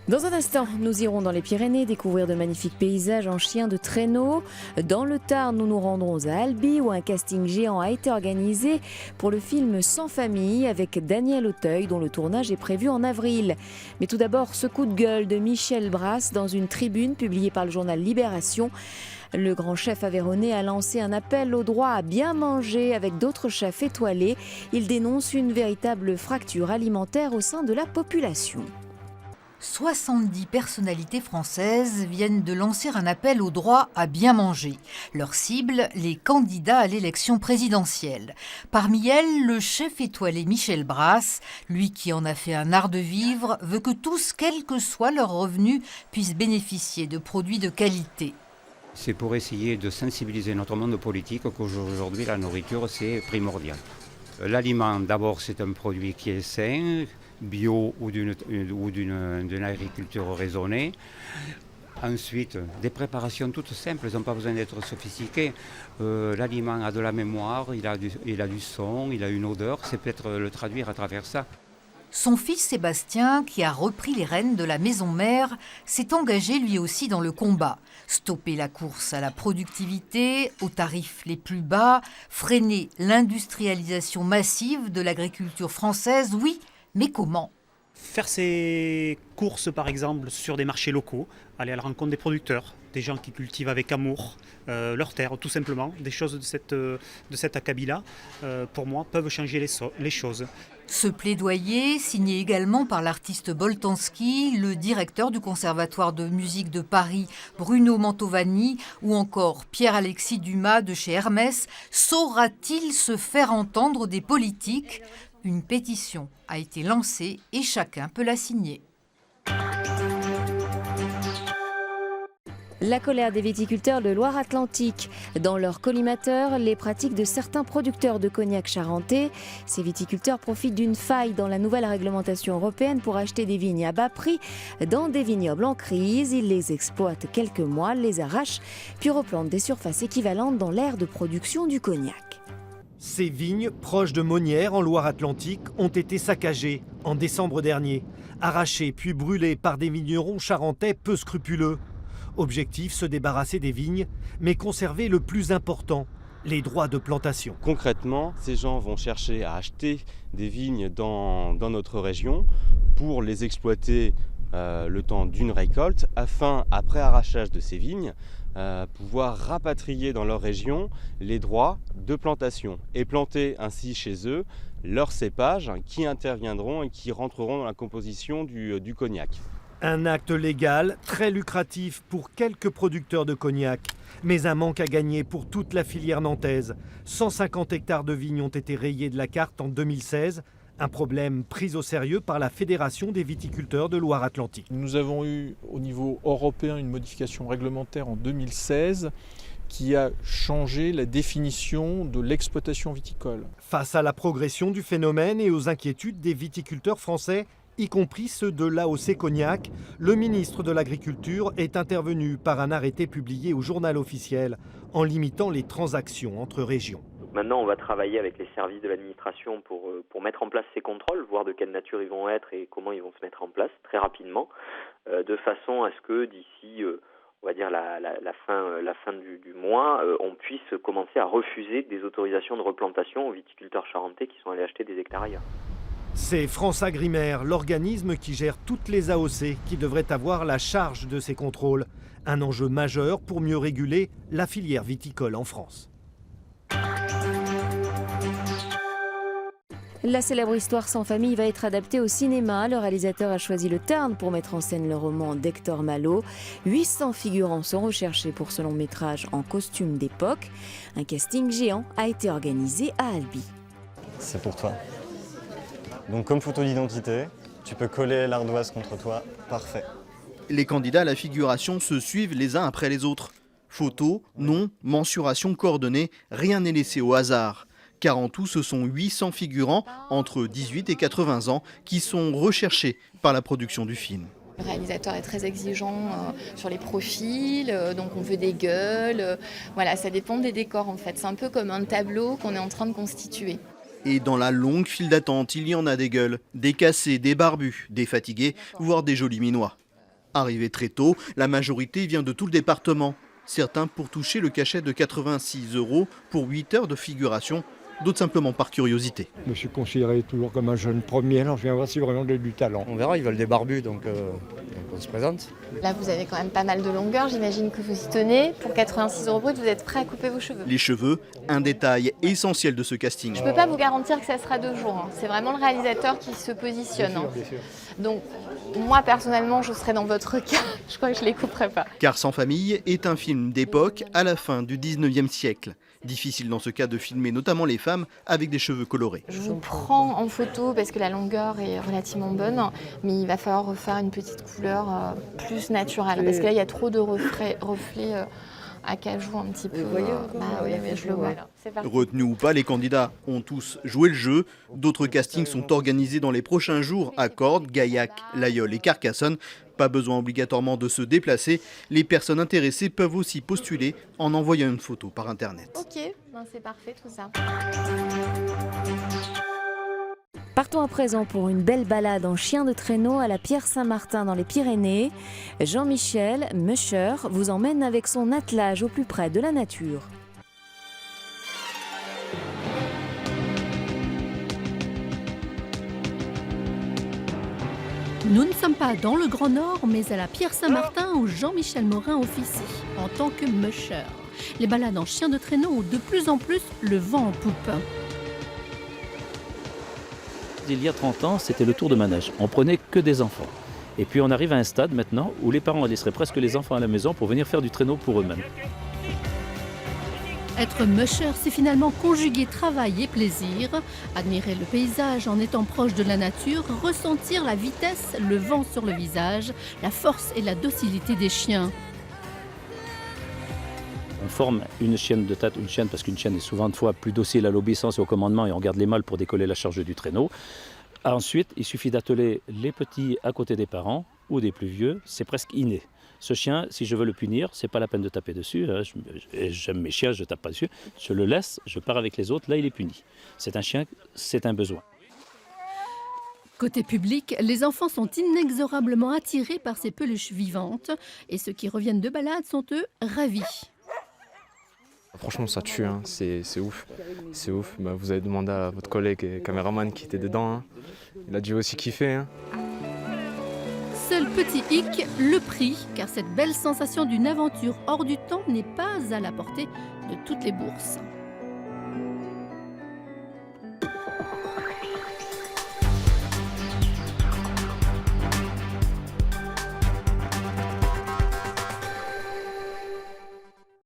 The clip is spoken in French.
Dans un instant, nous irons dans les Pyrénées découvrir de magnifiques paysages en chien de traîneau. Dans le Tarn, nous nous rendrons à Albi où un casting géant a été organisé pour le film Sans famille avec Daniel Auteuil dont le tournage est prévu en avril. Mais tout d'abord, ce coup de gueule de Michel Brasse dans une tribune publiée par le journal Libération. Le grand chef aveyronnais a lancé un appel au droit à bien manger avec d'autres chefs étoilés. Il dénonce une véritable fracture alimentaire au sein de la population. 70 personnalités françaises viennent de lancer un appel au droit à bien manger. Leur cible, les candidats à l'élection présidentielle. Parmi elles, le chef étoilé Michel Brasse, lui qui en a fait un art de vivre, veut que tous, quel que soit leur revenu, puissent bénéficier de produits de qualité. C'est pour essayer de sensibiliser notre monde politique qu'aujourd'hui la nourriture c'est primordial. L'aliment d'abord c'est un produit qui est sain, bio ou d'une agriculture raisonnée. Ensuite, des préparations toutes simples, elles n'ont pas besoin d'être sophistiquées. L'aliment a de la mémoire, il a du son, il a une odeur, c'est peut-être le traduire à travers ça. Son fils Sébastien, qui a repris les rênes de la maison mère, s'est engagé lui aussi dans le combat. Stopper la course à la productivité, aux tarifs les plus bas, freiner l'industrialisation massive de l'agriculture française, oui, mais comment ? Faire ses courses par exemple sur des marchés locaux, aller à la rencontre des producteurs, des gens qui cultivent avec amour leur terre tout simplement, des choses de cet acabit-là, pour moi, peuvent changer les choses. Ce plaidoyer, signé également par l'artiste Boltanski, le directeur du Conservatoire de musique de Paris, Bruno Mantovani, ou encore Pierre-Alexis Dumas de chez Hermès, saura-t-il se faire entendre des politiques ? Une pétition a été lancée et chacun peut la signer. La colère des viticulteurs de Loire-Atlantique. Dans leur collimateur, les pratiques de certains producteurs de cognac charentais. Ces viticulteurs profitent d'une faille dans la nouvelle réglementation européenne pour acheter des vignes à bas prix dans des vignobles en crise. Ils les exploitent quelques mois, les arrachent, puis replantent des surfaces équivalentes dans l'aire de production du cognac. Ces vignes, proches de Monnières en Loire-Atlantique, ont été saccagées en décembre dernier, arrachées puis brûlées par des vignerons charentais peu scrupuleux. Objectif, se débarrasser des vignes, mais conserver le plus important, les droits de plantation. Concrètement, ces gens vont chercher à acheter des vignes dans notre région pour les exploiter le temps d'une récolte, afin, après arrachage de ces vignes, pouvoir rapatrier dans leur région les droits de plantation et planter ainsi chez eux leurs cépages qui interviendront et qui rentreront dans la composition du cognac. Un acte légal très lucratif pour quelques producteurs de cognac, mais un manque à gagner pour toute la filière nantaise. 150 hectares de vignes ont été rayés de la carte en 2016, un problème pris au sérieux par la Fédération des viticulteurs de Loire-Atlantique. Nous avons eu au niveau européen une modification réglementaire en 2016 qui a changé la définition de l'exploitation viticole. Face à la progression du phénomène et aux inquiétudes des viticulteurs français, y compris ceux de l'AOC Cognac, le ministre de l'Agriculture est intervenu par un arrêté publié au journal officiel en limitant les transactions entre régions. Maintenant, on va travailler avec les services de l'administration pour mettre en place ces contrôles, voir de quelle nature ils vont être et comment ils vont se mettre en place très rapidement, de façon à ce que d'ici, on va dire la fin du mois, on puisse commencer à refuser des autorisations de replantation aux viticulteurs charentais qui sont allés acheter des hectares ailleurs. C'est France Agrimaire, l'organisme qui gère toutes les AOC, qui devrait avoir la charge de ces contrôles. Un enjeu majeur pour mieux réguler la filière viticole en France. La célèbre histoire Sans famille va être adaptée au cinéma. Le réalisateur a choisi le Tarn pour mettre en scène le roman d'Hector Malot. 800 figurants sont recherchés pour ce long métrage en costume d'époque. Un casting géant a été organisé à Albi. C'est pour toi. Donc comme photo d'identité, tu peux coller l'ardoise contre toi, parfait. Les candidats à la figuration se suivent les uns après les autres. Photos, noms, mensurations coordonnées, rien n'est laissé au hasard. Car en tout, ce sont 800 figurants entre 18 et 80 ans qui sont recherchés par la production du film. Le réalisateur est très exigeant sur les profils, donc on veut des gueules. Voilà, ça dépend des décors en fait. C'est un peu comme un tableau qu'on est en train de constituer. Et dans la longue file d'attente, il y en a des gueules, des cassés, des barbus, des fatigués, voire des jolis minois. Arrivés très tôt, la majorité vient de tout le département. Certains pour toucher le cachet de 86 € pour 8 heures de figuration, d'autres simplement par curiosité. Je me suis considéré toujours comme un jeune premier, alors je viens voir si vraiment j'ai du talent. On verra, ils veulent des barbus, donc on se présente. Là, vous avez quand même pas mal de longueur, j'imagine que vous y tenez. Pour 86 € brut, vous êtes prêt à couper vos cheveux? Les cheveux, un détail essentiel de ce casting. Je ne peux pas vous garantir que ça sera 2 jours. C'est vraiment le réalisateur qui se positionne. Bien sûr. Donc, moi, personnellement, je serais dans votre cas. Je crois que je ne les couperai pas. Car Sans famille est un film d'époque à la fin du 19e siècle. Difficile dans ce cas de filmer notamment les femmes avec des cheveux colorés. Je vous prends en photo parce que la longueur est relativement bonne, mais il va falloir refaire une petite couleur plus naturelle. Parce que là, il y a trop de reflets acajou un petit peu. Oui, je le vois. C'est parti. Retenus ou pas, les candidats ont tous joué le jeu. D'autres castings sont organisés dans les prochains jours à Cordes, Gaillac, Laguiole et Carcassonne. Pas besoin obligatoirement de se déplacer. Les personnes intéressées peuvent aussi postuler en envoyant une photo par Internet. Ok, c'est parfait tout ça. Partons à présent pour une belle balade en chien de traîneau à la Pierre-Saint-Martin dans les Pyrénées. Jean-Michel Muscher vous emmène avec son attelage au plus près de la nature. Nous ne sommes pas dans le Grand Nord, mais à la Pierre-Saint-Martin où Jean-Michel Morin officie en tant que musher. Les balades en chien de traîneau ont de plus en plus le vent en poupe. Il y a 30 ans, c'était le tour de manège. On prenait que des enfants. Et puis on arrive à un stade maintenant où les parents laisseraient presque les enfants à la maison pour venir faire du traîneau pour eux-mêmes. Être musher, c'est finalement conjuguer travail et plaisir, admirer le paysage en étant proche de la nature, ressentir la vitesse, le vent sur le visage, la force et la docilité des chiens. On forme une chienne de tête, une chienne parce qu'une chienne est souvent de fois plus docile à l'obéissance et au commandement et on garde les mâles pour décoller la charge du traîneau. Ensuite, il suffit d'atteler les petits à côté des parents ou des plus vieux, c'est presque inné. Ce chien, si je veux le punir, c'est pas la peine de taper dessus. J'aime mes chiens, je tape pas dessus. Je le laisse, je pars avec les autres, là il est puni. C'est un chien, c'est un besoin. Côté public, les enfants sont inexorablement attirés par ces peluches vivantes et ceux qui reviennent de balade sont eux ravis. Franchement, ça tue, hein. C'est ouf. C'est ouf. Bah, vous avez demandé à votre collègue et caméraman qui était dedans. Hein. Il a dû aussi kiffer. Hein. Seul petit hic, le prix, car cette belle sensation d'une aventure hors du temps n'est pas à la portée de toutes les bourses.